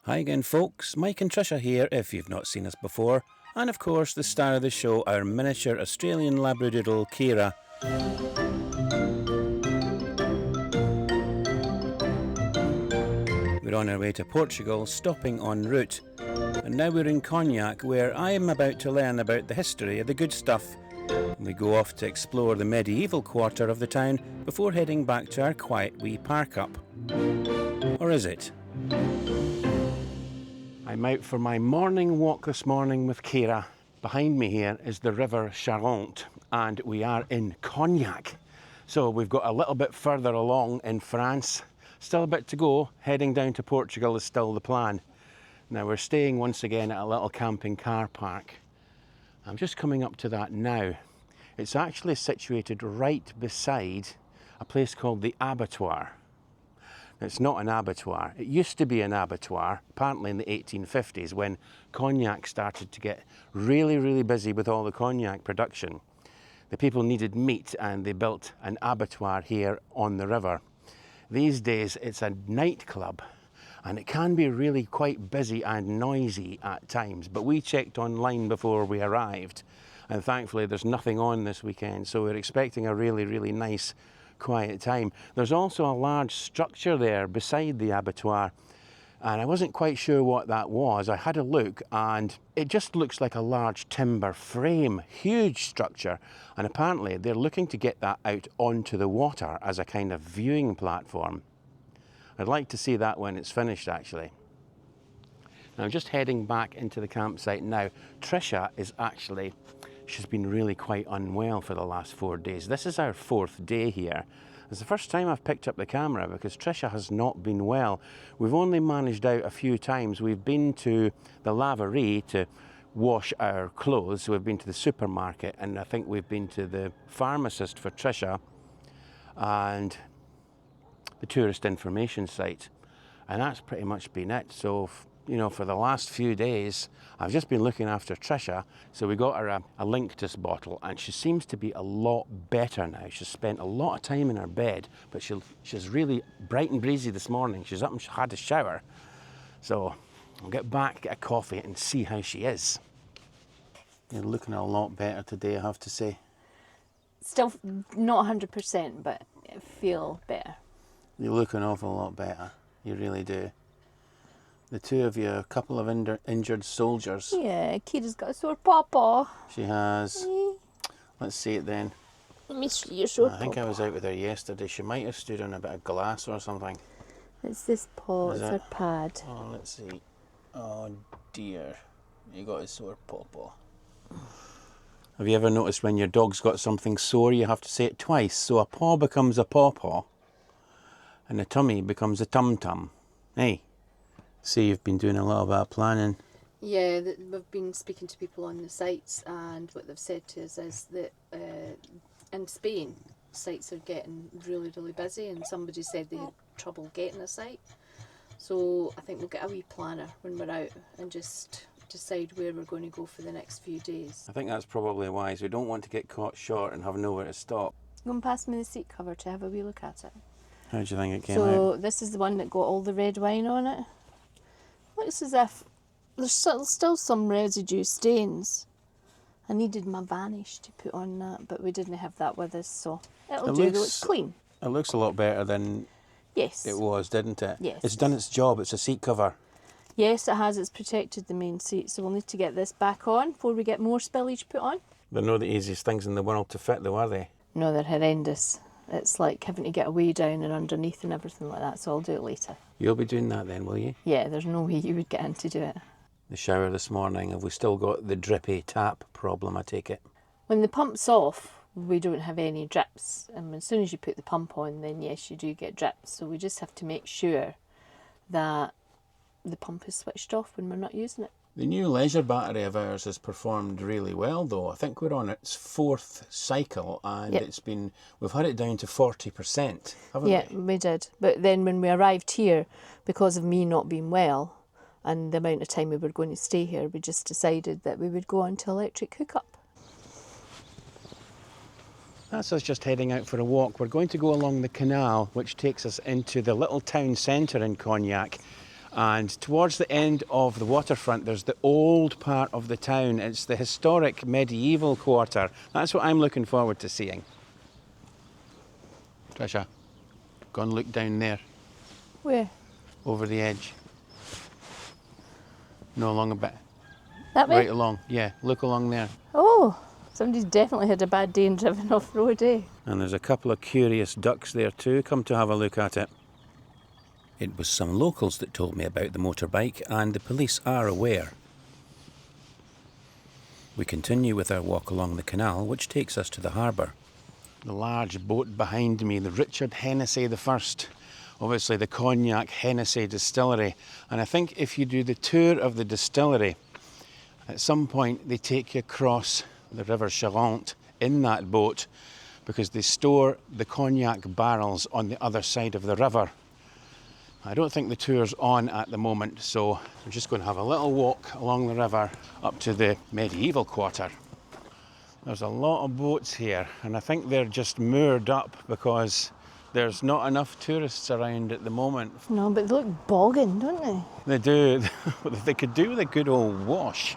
Hi again folks, Mike and Trisha here if you've not seen us before, and of course the star of the show, our miniature Australian Labradoodle Kira. We're on our way to Portugal, stopping en route, and now we're in Cognac where I am about to learn about the history of the good stuff. We go off to explore the medieval quarter of the town before heading back to our quiet wee park up. Or is it? I'm out for my morning walk this morning with Kira. Behind me here is the river Charente and we are in Cognac. So we've got a little bit further along in France. Still a bit to go. Heading down to Portugal is still the plan. Now we're staying once again at a little camping car park. I'm just coming up to that now. It's actually situated right beside a place called the Abattoir. It's not an abattoir. It used to be an abattoir, apparently in the 1850s, when Cognac started to get really busy with all the Cognac production. The people needed meat and they built an abattoir here on the river. These days it's a nightclub and it can be really quite busy and noisy at times, but we checked online before we arrived and thankfully there's nothing on this weekend, so we're expecting a really nice quiet time. There's also a large structure there beside the abattoir and I wasn't quite sure what that was. I had a look and it just looks like a large timber frame, huge structure, and apparently they're looking to get that out onto the water as a kind of viewing platform. I'd like to see that when it's finished actually. Now I'm just heading back into the campsite now. Trisha is actually, she's been really quite unwell for the last 4 days. This is our 4th day here. It's the first time I've picked up the camera because Trisha has not been well. We've only managed out a few times. We've been to the laverie to wash our clothes. We've been to the supermarket and I think we've been to the pharmacist for Trisha and the tourist information site. And that's pretty much been it. So, you know, for the last few days, I've just been looking after Trisha. So we got her a Linctus bottle and she seems to be a lot better now. She's spent a lot of time in her bed, but she's really bright and breezy this morning. She's up and she had a shower. So I'll get back, get a coffee and see how she is. You're looking a lot better today, I have to say. Still not 100%, but I feel better. You look an awful lot better. You really do. The two of you, a couple of injured soldiers. Yeah, Kira's got a sore pawpaw. She has. Let's see it then. Let me see your sore I think I was out with her yesterday. She might have stood on a bit of glass or something. It's this paw, it's her pad. Oh, let's see. Oh dear. You got a sore pawpaw. Have you ever noticed when your dog's got something sore, you have to say it twice? So a paw becomes a pawpaw and a tummy becomes a tum-tum. Hey. See, you've been doing a lot of planning. Yeah, we've been speaking to people on the sites and what they've said to us is that in Spain, sites are getting really busy and somebody said they had trouble getting a site. So I think we'll get a wee planner when we're out and just decide where we're going to go for the next few days. I think that's probably wise. We don't want to get caught short and have nowhere to stop. Go and pass me the seat cover to have a wee look at it. How do you think it came out? So this is the one that got all the red wine on it. Looks as if there's still some residue stains. I needed my vanish to put on that, but we didn't have that with us, so it'll do. It's clean. It looks a lot better than yes. It was, didn't it? Yes. It's done its job. It's a seat cover. Yes, it has. It's protected the main seat, so we'll need to get this back on before we get more spillage put on. They're not the easiest things in the world to fit, though, are they? No, they're horrendous. It's like having to get a way down and underneath and everything like that, so I'll do it later. You'll be doing that then, will you? Yeah, there's no way you would get in to do it. The shower this morning, have we still got the drippy tap problem, I take it? When the pump's off, we don't have any drips. And as soon as you put the pump on, then yes, you do get drips. So we just have to make sure that the pump is switched off when we're not using it. The new leisure battery of ours has performed really well though. I think we're on its 4th cycle and we've had it down to 40%, haven't we? Yeah, we did. But then when we arrived here, because of me not being well and the amount of time we were going to stay here, we just decided that we would go on to electric hookup. That's us just heading out for a walk. We're going to go along the canal which takes us into the little town centre in Cognac. And towards the end of the waterfront, there's the old part of the town. It's the historic medieval quarter. That's what I'm looking forward to seeing. Trisha, go and look down there. Where? Over the edge. No, along a bit. That way? Right along, yeah, look along there. Oh, somebody's definitely had a bad day and driven off road, eh? And there's a couple of curious ducks there too. Come to have a look at it. It was some locals that told me about the motorbike, and the police are aware. We continue with our walk along the canal, which takes us to the harbour. The large boat behind me, the Richard Hennessy I, obviously the Cognac Hennessy distillery. And I think if you do the tour of the distillery, at some point they take you across the River Charente in that boat, because they store the cognac barrels on the other side of the river. I don't think the tour's on at the moment, so we're just going to have a little walk along the river up to the medieval quarter. There's a lot of boats here, and I think they're just moored up because there's not enough tourists around at the moment. No, but they look bogging, don't they? They do. They could do with a good old wash.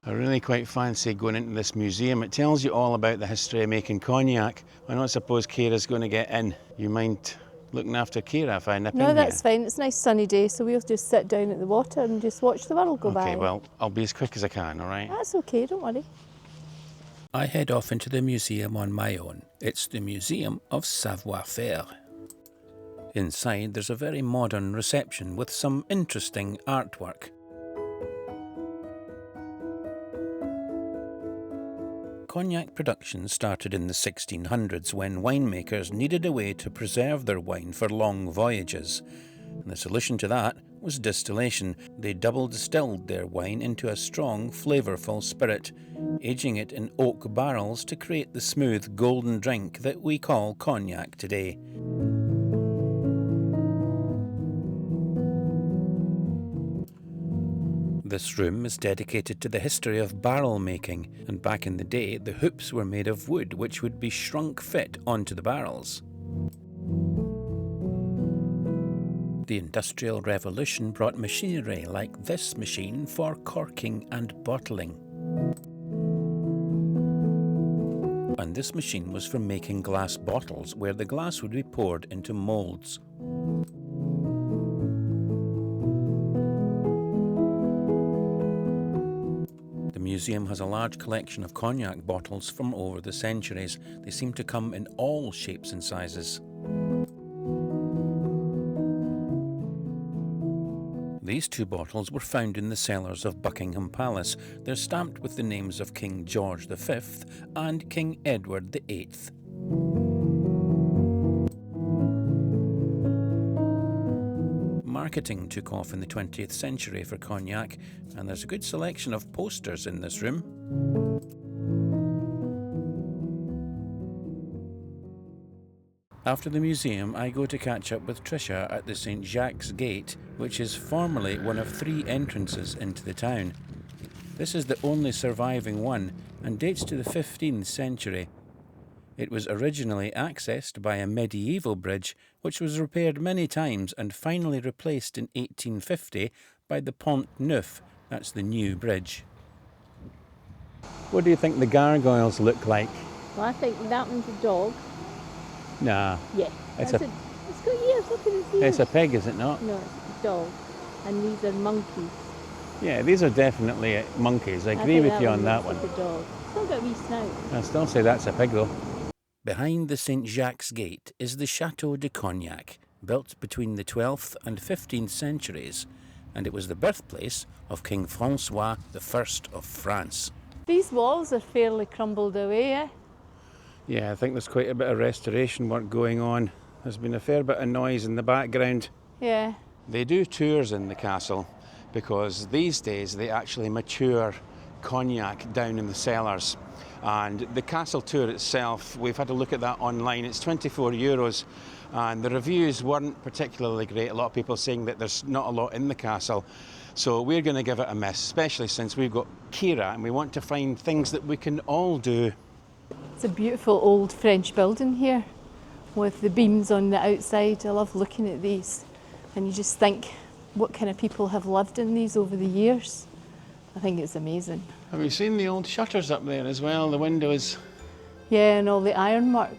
I really quite fancy going into this museum. It tells you all about the history of making cognac. I don't suppose Ciara's going to get in. You mind looking after Ciara if I nip in No, here? that's fine. It's a nice sunny day, so we'll just sit down at the water and just watch the world go by. Okay, well, I'll be as quick as I can, all right? That's okay, don't worry. I head off into the museum on my own. It's the Museum of Savoir-Faire. Inside there's a very modern reception with some interesting artwork. Cognac production started in the 1600s when winemakers needed a way to preserve their wine for long voyages. And the solution to that was distillation. They double distilled their wine into a strong, flavourful spirit, aging it in oak barrels to create the smooth golden drink that we call cognac today. This room is dedicated to the history of barrel making, and back in the day the hoops were made of wood which would be shrunk fit onto the barrels. The Industrial Revolution brought machinery like this machine for corking and bottling. And this machine was for making glass bottles, where the glass would be poured into moulds. The museum has a large collection of cognac bottles from over the centuries. They seem to come in all shapes and sizes. These two bottles were found in the cellars of Buckingham Palace. They're stamped with the names of King George V and King Edward VIII. Marketing took off in the 20th century for cognac, and there's a good selection of posters in this room. After the museum, I go to catch up with Trisha at the St. Jacques Gate, which is formerly one of 3 entrances into the town. This is the only surviving one and dates to the 15th century. It was originally accessed by a medieval bridge, which was repaired many times and finally replaced in 1850 by the Pont Neuf. That's the new bridge. What do you think the gargoyles look like? Well, I think that one's a dog. Nah, Yeah. It's It's a- it's got ears, look at his ears. it's a pig, is it not? No, it's a dog. And these are monkeys. Yeah, these are definitely monkeys. I agree with you on that one. Like a dog. Still got a wee snout. I still say that's a pig though. Behind the St. Jacques Gate is the Château de Cognac, built between the 12th and 15th centuries, and it was the birthplace of King François I of France. These walls are fairly crumbled away, eh? Yeah, I think there's quite a bit of restoration work going on. There's been a fair bit of noise in the background. Yeah. They do tours in the castle because these days they actually mature cognac down in the cellars. And the castle tour itself, we've had a look at that online. It's €24, and the reviews weren't particularly great. A lot of people saying that there's not a lot in the castle. So we're going to give it a miss, especially since we've got Ciara and we want to find things that we can all do. It's a beautiful old French building here with the beams on the outside. I love looking at these. And you just think what kind of people have lived in these over the years. I think it's amazing. Have you seen the old shutters up there as well? The windows. Yeah, and all the ironwork.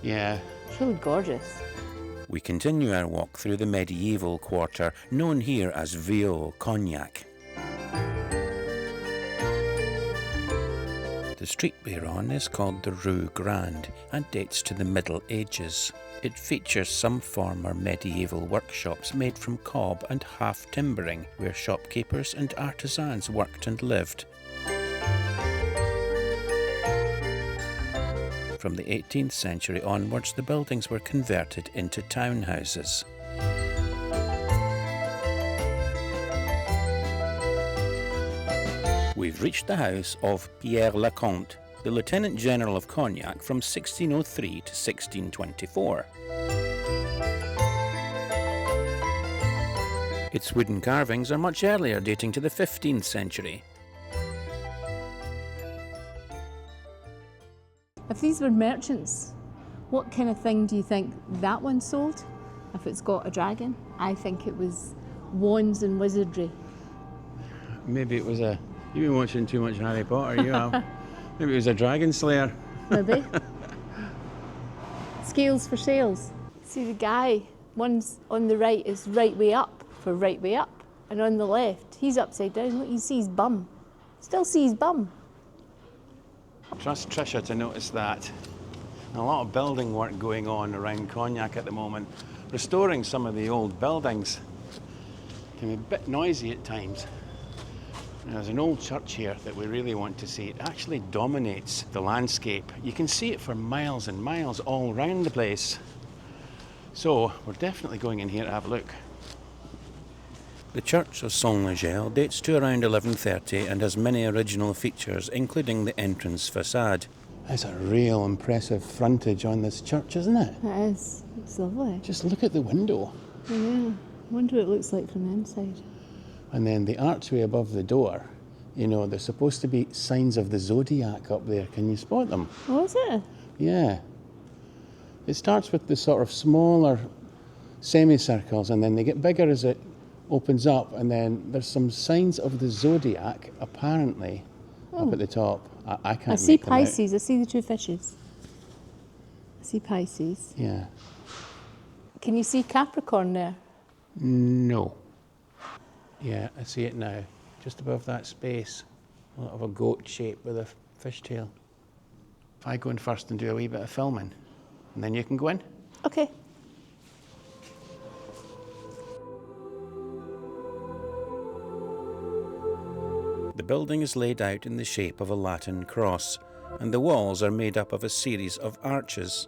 Yeah. It's really gorgeous. We continue our walk through the medieval quarter, known here as Viau, Cognac. The street we're on is called the Rue Grande and dates to the Middle Ages. It features some former medieval workshops made from cob and half timbering, where shopkeepers and artisans worked and lived. From the 18th century onwards, the buildings were converted into townhouses. We've reached the house of Pierre Lecomte, the Lieutenant General of Cognac from 1603 to 1624. Its wooden carvings are much earlier, dating to the 15th century. If these were merchants, what kind of thing do you think that one sold? If it's got a dragon? I think it was wands and wizardry. Maybe it was a... You've been watching too much Harry Potter, you have. Maybe it was a dragon slayer. Maybe. Scales for sales. See the guy, one's on the right is right way up for right way up. And on the left, he's upside down. Look, you see his bum. Still see his bum. Trust Trisha to notice that. A lot of building work going on around Cognac at the moment. Restoring some of the old buildings can be a bit noisy at times. There's an old church here that we really want to see. It actually dominates the landscape. You can see it for miles and miles all around the place. So we're definitely going in here to have a look. The church of Saint-Leger dates to around 1130 and has many original features, including the entrance facade. That's a real impressive frontage on this church, isn't it? It is. It's lovely. Just look at the window. Yeah. I wonder what it looks like from the inside. And then the archway above the door, you know, there's supposed to be signs of the zodiac up there. Can you spot them? Oh, is it? Yeah. It starts with the sort of smaller semicircles and then they get bigger as it opens up, and then there's some signs of the zodiac apparently up at the top. I can't I see make them out. Pisces. I see the two fishes. I see Pisces. Yeah. Can you see Capricorn there? No. Yeah, I see it now. Just above that space. A lot of a goat shape with a fishtail. If I go in first and do a wee bit of filming, and then you can go in. Okay. The building is laid out in the shape of a Latin cross, and the walls are made up of a series of arches.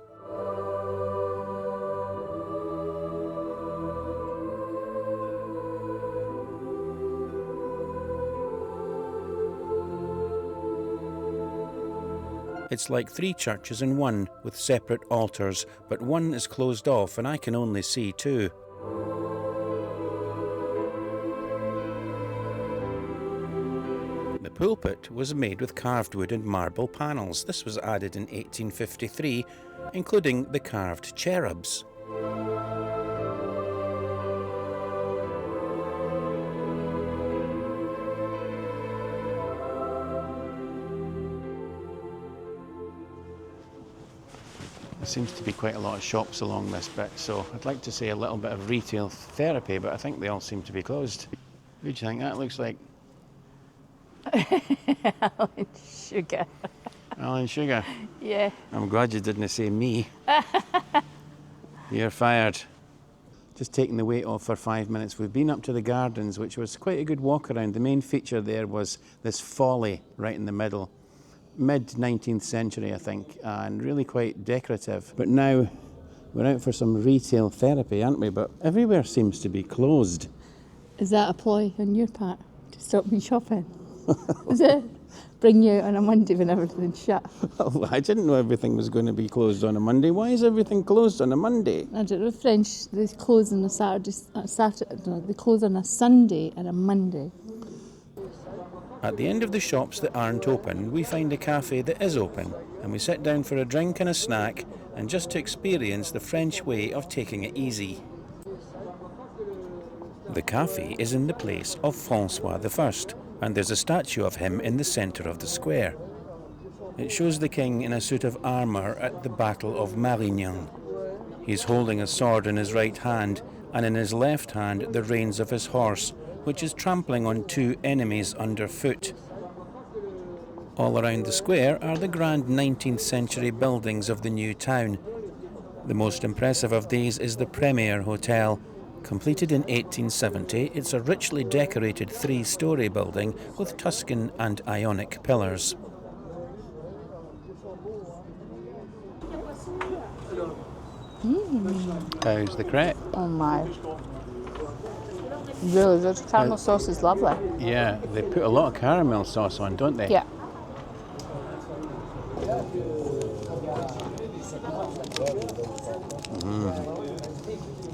It's like three churches in one, with separate altars, but one is closed off and I can only see two. The pulpit was made with carved wood and marble panels. This was added in 1853, including the carved cherubs. There seems to be quite a lot of shops along this bit, so I'd like to say a little bit of retail therapy, but I think they all seem to be closed. Who do you think that looks like? Alan Sugar. Alan Sugar. Yeah. I'm glad you didn't say me. You're fired. Just taking the weight off for 5 minutes. We've been up to the gardens, which was quite a good walk around. The main feature there was this folly right in the middle. Mid-19th century, I think, and really quite decorative. But now we're out for some retail therapy, aren't we? But everywhere seems to be closed. Is that a ploy on your part to stop me shopping? Is it? Bring you out on a Monday when everything's shut? Well, I didn't know everything was going to be closed on a Monday. Why is everything closed on a Monday? I don't know, French, they close on a they close on a Sunday and a Monday. At the end of the shops that aren't open, we find a cafe that is open, and we sit down for a drink and a snack, and just to experience the French way of taking it easy. The cafe is in the place of Francois I, and there's a statue of him in the centre of the square. It shows the king in a suit of armour at the Battle of Marignan. He's holding a sword in his right hand, and in his left hand the reins of his horse, which is trampling on 2 enemies underfoot. All around the square are the grand 19th century buildings of the new town. The most impressive of these is the Premier Hotel. Completed in 1870, it's a richly decorated 3-storey building with Tuscan and Ionic pillars. How's the crepe? Oh my. Really good. Caramel sauce is lovely. Yeah, they put a lot of caramel sauce on, don't they? Yeah.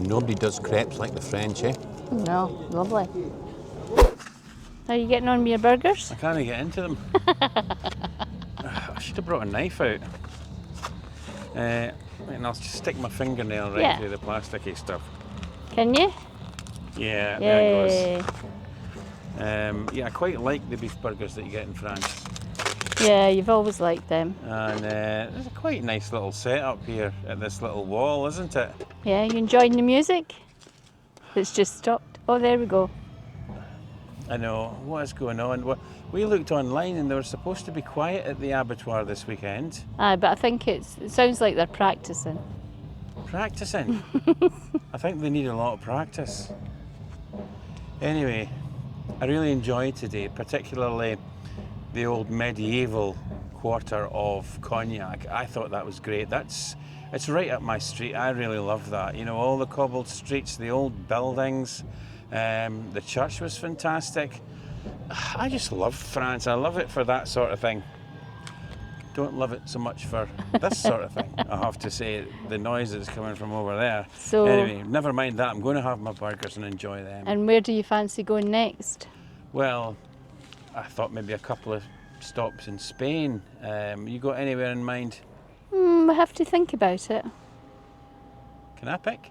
Nobody does crepes like the French, eh? No, lovely. Are you getting on with your burgers? I can't get into them. I should have brought a knife out. And I'll just stick my fingernail right through the plasticky stuff. Can you? Yeah, Yay. there it goes. Yeah, I quite like the beef burgers that you get in France. Yeah, you've always liked them. And there's a quite nice little setup here at this little wall, isn't it? Yeah, you enjoying the music? It's just stopped. Oh, there we go. I know, what is going on? Well, we looked online and they were supposed to be quiet at the abattoir this weekend. Aye, but I think it sounds like they're practicing. Practicing? I think they need a lot of practice. Anyway, I really enjoyed today, particularly the old medieval quarter of Cognac. I thought that was great. It's right up my street. I really love that. You know, all the cobbled streets, the old buildings. The church was fantastic. I just love France. I love it for that sort of thing. Don't love it so much for this sort of thing. I have to say, the noise that's coming from over there. So, anyway, never mind that. I'm going to have my burgers and enjoy them. And where do you fancy going next? Well, I thought maybe a couple of stops in Spain. You got anywhere in mind? I have to think about it. Can I pick?